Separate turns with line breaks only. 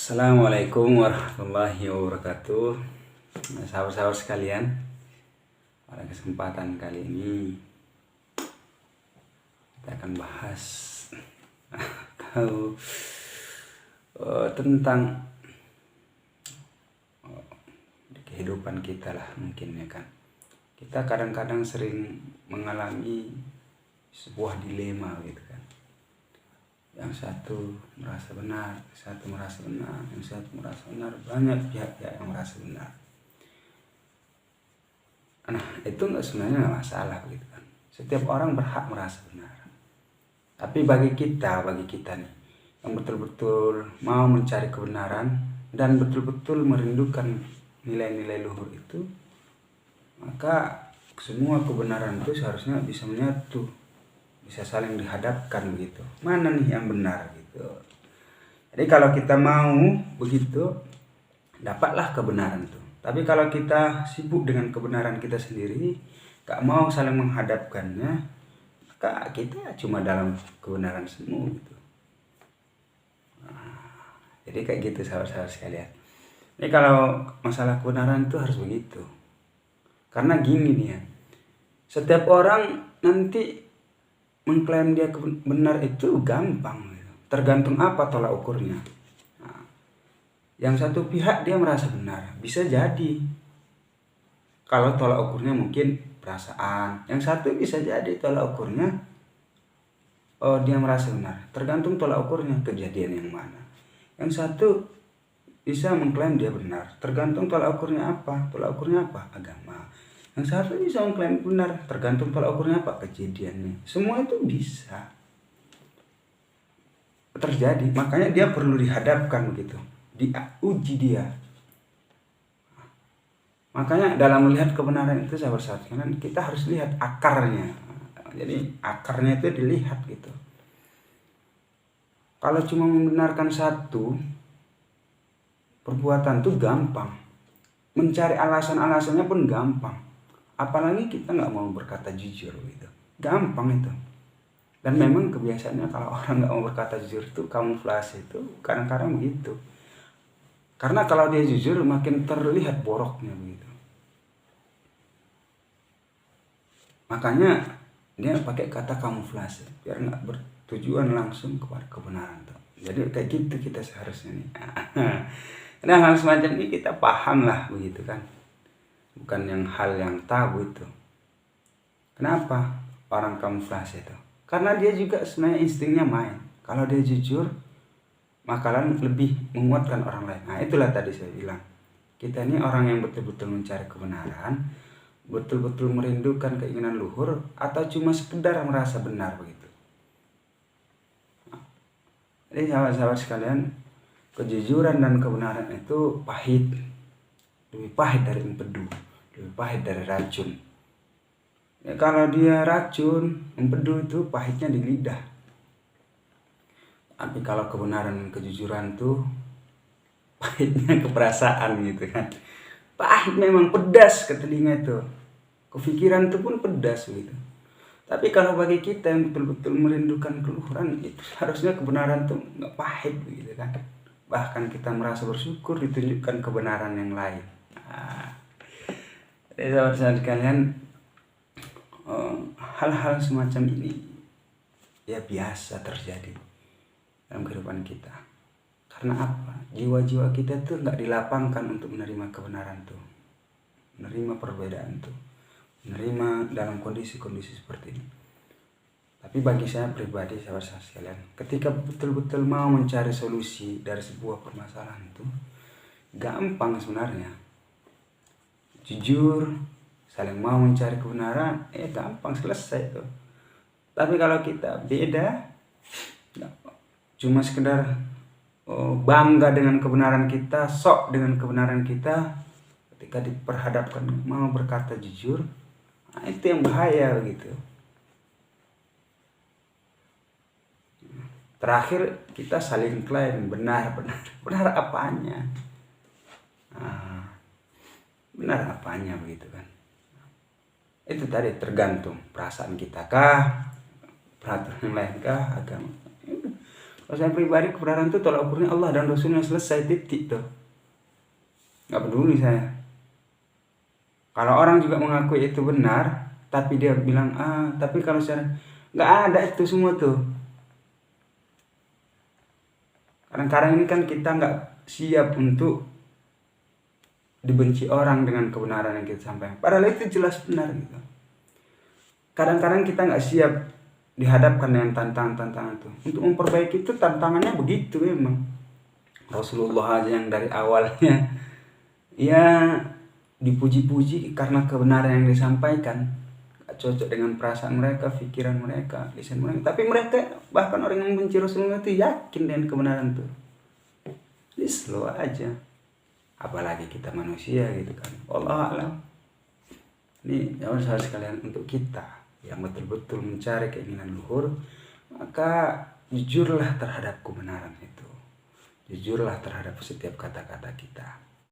Assalamualaikum warahmatullahi wabarakatuh. Sahabat-sahabat sekalian, pada kesempatan kali ini kita akan bahas tahu tentang kehidupan kita lah, mungkin ya kan. Kita kadang-kadang sering mengalami sebuah dilema gitu kan. Yang satu merasa benar, yang satu merasa benar, banyak pihak-pihak yang merasa benar. Nah, itu sebenarnya nggak masalah gitu kan. Setiap orang berhak merasa benar. Tapi bagi kita nih, yang betul-betul mau mencari kebenaran dan betul-betul merindukan nilai-nilai luhur itu, maka semua kebenaran itu seharusnya bisa menyatu, bisa saling dihadapkan begitu. Mana nih yang benar gitu. Jadi kalau kita mau begitu, dapatlah kebenaran itu. Tapi kalau kita sibuk dengan kebenaran kita sendiri, gak mau saling menghadapkannya, maka kita cuma dalam kebenaran semua gitu. Jadi kayak gitu sahabat-sahabat sekalian. Jadi kalau masalah kebenaran itu harus begitu. Karena gini nih ya, setiap orang nanti mengklaim dia benar itu gampang, tergantung apa tolak ukurnya. Nah, yang satu pihak dia merasa benar, bisa jadi kalau tolak ukurnya mungkin perasaan. Yang satu bisa jadi tolak ukurnya dia merasa benar, tergantung tolak ukurnya kejadian yang mana. Yang satu bisa mengklaim dia benar, tergantung tolak ukurnya apa. Tolak ukurnya apa? Agama. Yang satu bisa mengklaim benar, tergantung tolak ukurnya apa, kejadiannya. Semua itu bisa terjadi, makanya dia perlu dihadapkan begitu, diuji dia. Makanya dalam melihat kebenaran itu sahabat-sahabat sekalian, kita harus lihat akarnya. Jadi akarnya itu dilihat gitu. Kalau cuma membenarkan satu perbuatan itu gampang, mencari alasan-alasannya pun gampang. Apalagi kita nggak mau berkata jujur gitu, gampang itu. Dan memang kebiasaannya kalau orang nggak mau berkata jujur itu kamuflase, itu kadang-kadang begitu. Karena kalau dia jujur makin terlihat boroknya begitu. Makanya dia pakai kata kamuflase biar nggak bertujuan langsung kepada kebenaran tuh. Jadi kayak gitu kita seharusnya nih. Nah, hal semacam ini kita paham lah begitu kan. Bukan yang hal yang tabu itu. Kenapa orang kamuflase itu? Karena dia juga sebenarnya instingnya main. Kalau dia jujur, bakalan lebih menguatkan orang lain. Nah, itulah tadi saya bilang. Kita ini orang yang betul-betul mencari kebenaran, betul-betul merindukan keinginan luhur, atau cuma sekedar merasa benar begitu. Jadi sahabat-sahabat sekalian, kejujuran dan kebenaran itu pahit. Lebih pahit dari empedu, lebih pahit dari racun. Ya, kalau dia racun, empedu itu pahitnya di lidah. Tapi kalau kebenaran dan kejujuran tuh pahitnya ke perasaan gitu kan. Pahit memang, pedas ke telinga itu. Kepikiran itu pun pedas gitu. Tapi kalau bagi kita yang betul-betul merindukan keluhuran, itu harusnya kebenaran tuh nggak pahit gitu kan. Bahkan kita merasa bersyukur ditunjukkan kebenaran yang lain. Jadi sahabat-sahabat sekalian, hal-hal semacam ini ya biasa terjadi dalam kehidupan kita. Karena apa? Jiwa-jiwa kita tuh nggak dilapangkan untuk menerima kebenaran tuh, menerima perbedaan tuh, menerima dalam kondisi-kondisi seperti ini. Tapi bagi saya pribadi, sahabat-sahabat sekalian, ketika betul-betul mau mencari solusi dari sebuah permasalahan itu gampang sebenarnya. Jujur, saling mau mencari kebenaran, gampang selesai tuh. Tapi kalau kita beda, cuma sekedar bangga dengan kebenaran kita, sok dengan kebenaran kita, ketika diperhadapkan mau berkata jujur, nah itu yang bahaya gitu. Terakhir kita saling klaim benar apanya. Benar apanya begitu kan. Itu tadi tergantung perasaan kita kah, peraturan yang lain kah, agama. Kalau saya pribadi, kebenaran itu tolak ukurnya Allah dan Rasulnya, selesai, titik tuh. Gak peduli saya. Kalau orang juga mengakui itu benar, tapi dia bilang tapi kalau saya nggak ada itu semua tuh. Kadang-kadang ini kan kita nggak siap untuk dibenci orang dengan kebenaran yang kita sampaikan. Padahal itu jelas benar gitu. Kadang-kadang kita nggak siap dihadapkan dengan tantangan-tantangan itu. Untuk memperbaiki itu tantangannya begitu memang. Rasulullah aja yang dari awalnya ya dipuji-puji karena kebenaran yang disampaikan, gak cocok dengan perasaan mereka, pikiran mereka, lisan mereka. Tapi mereka, bahkan orang yang membenci Rasulullah itu yakin dengan kebenaran itu. Jadi slow aja. Apalagi kita manusia gitu kan. Wallahu a'lam. Ini saudara sekalian, untuk kita yang betul-betul mencari keinginan luhur, maka jujurlah terhadap kebenaran itu. Jujurlah terhadap setiap kata-kata kita.